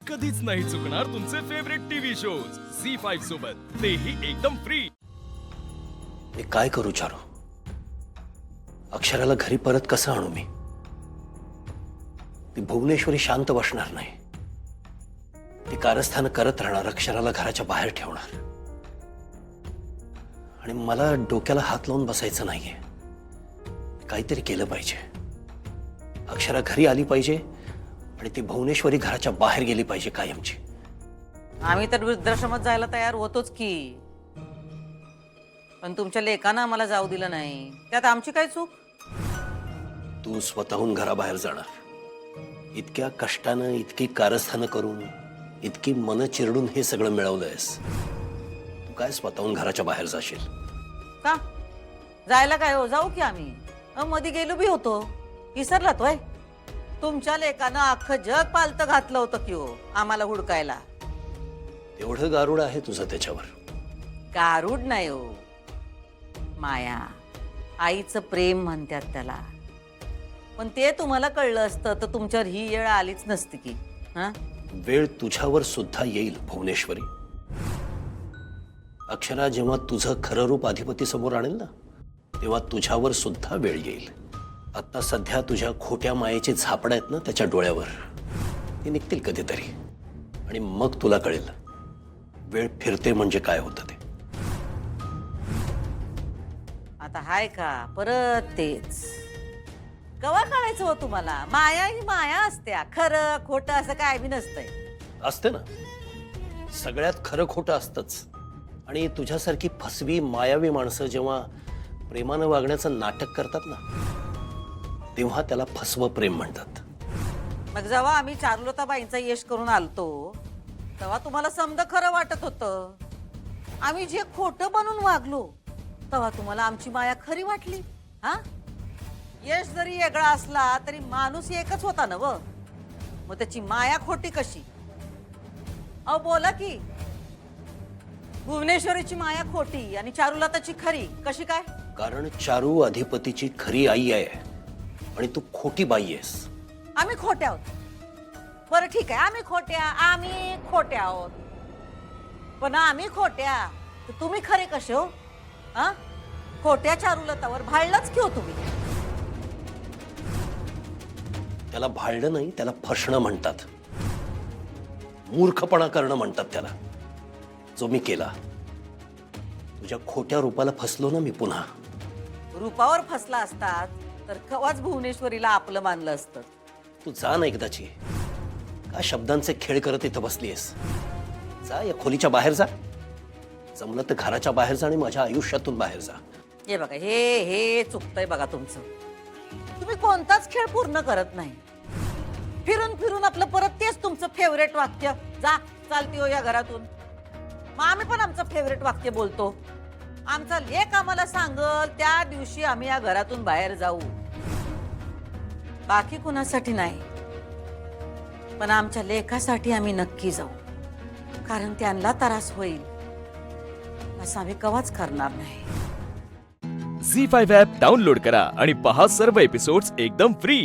कधीच नाही चुकणार तुमचे फेवरेट टीव्ही शोज झी5 सोबत, तेही एकदम फ्री। मी काय करू चारू? अक्षराला घरी परत कसं आणू मी? ती भुवनेश्वरी शांत बसणार नाही, ती कारस्थान करत राहणार, अक्षराला घराच्या बाहेर ठेवणार। आणि मला डोक्याला हात लावून बसायचं नाहीये, काहीतरी केलं पाहिजे। अक्षरा घरी आली पाहिजे आणि ती भुवनेश्वरी घराच्या बाहेर गेली पाहिजे कायमची। आम्ही तर वृद्धाश्रमात जायला तयार होतोच की, पण तुमच्या लेकानं आम्हाला जाऊ दिलं नाही, त्यात आमची काय चूक? तू स्वतःहून घराबाहेर जाणार, इतक्या कष्टानं, इतकी कारस्थानं करून, इतकी मन चिरडून हे सगळं मिळवलंयस, तू काय स्वतःहून घराच्या बाहेर जाशील? का जायला काय हो, जाऊ की आम्ही। मध्ये गेलो बी होतो, विसरला तोय? तुमच्या लेकानं अख्खं जग पालतं घातलं होतं की हो आम्हाला हुडकायला। एवढं गारुड आहे तुझं त्याच्यावर? गारुड नाही हो, माया, आईचं प्रेम म्हणतात त्याला। पण ते तुम्हाला कळलं असतं तर तुमच्यावर ही येळ आलीच नसती की। हा, वेळ तुझ्यावर सुद्धा येईल भुवनेश्वरी। अक्षरा जेव्हा तुझं खरं रूप अधिपती समोर आणेल ना, तेव्हा तुझ्यावर सुद्धा वेळ येईल। आता सध्या तुझ्या खोट्या मायेची झापड आहेत ना त्याच्या डोळ्यावर, ती निघतील कधीतरी, आणि मग तुला कळेल वेळ फिरते म्हणजे काय होतं ते। आता हाय का परत तेच? कवा कळायचं हो तुम्हाला? माया ही माया असते, खरं खोटं असं काय बी नसतंय। असते ना, सगळ्यात खरं खोटं असतंच। आणि तुझ्यासारखी फसवी मायावी माणसं जेव्हा प्रेमानं वागण्याचं नाटक करतात ना, तेव्हा त्याला फसवं प्रेम म्हणतात। मग जेव्हा आम्ही चारुलताबाईंचा यश करून आलतो तेव्हा तुम्हाला समज खरं वाटत होतं। आम्ही जे खोटं बनून वागलो तेव्हा तुम्हाला आमची माया खरी वाटली। हा, यश जरी वेगळा असला तरी माणूस एकच होता ना व, मग त्याची माया खोटी कशी? अहो बोला की, भुवनेश्वरीची माया खोटी आणि चारुलताची खरी कशी काय? कारण चारू अधिपतीची खरी आई आहे आणि तू खोटी बाई आहेस। आम्ही खोट्या आहोत? बरं ठीक आहे, आम्ही खोट्या आहोत, पण आम्ही खोट्या तर तुम्ही खरे कसे हो? हा, खोट्या चारुलतावर भाळलंच की हो तुम्ही। त्याला भाळलं नाही, त्याला फसणं म्हणतात, मूर्खपणा करणं म्हणतात त्याला, जो मी केला। तुझ्या खोट्या रूपाला फसलो ना मी पुन्हा। रूपावर फसला असतात तर कवाच भुवनेश्वरीला आपलं मानलं असतं। तू जा ना एकदाची, काय शब्दांचे खेळ करत इथं बसलीयस? जा या खोलीच्या बाहेर जा, जमलं तर घराच्या बाहेर जा आणि माझ्या आयुष्यातून बाहेर जा। हे बघा, हे चुकतंय बघा तुमचं। तुम्ही कोणताच खेळ पूर्ण करत नाही, फिरून फिरून आपलं परत तेच तुमचं फेवरेट वाक्य, जा चालती हो या घरातून। मग आम्ही पण आमचं फेवरेट वाक्य बोलतो, आमचा लेक आम्हाला सांगल त्या दिवशी आम्ही या घरातून बाहेर जाऊ, बाकी कुणासाठी नाही, पण आमच्या लेकासाठी आम्ही नक्की जाऊ, कारण त्यांना त्रास होईल असं आम्ही कवाच करणार नाही। झी5 ॲप डाउनलोड करा आणि पहा सर्व एपिसोड्स एकदम फ्री।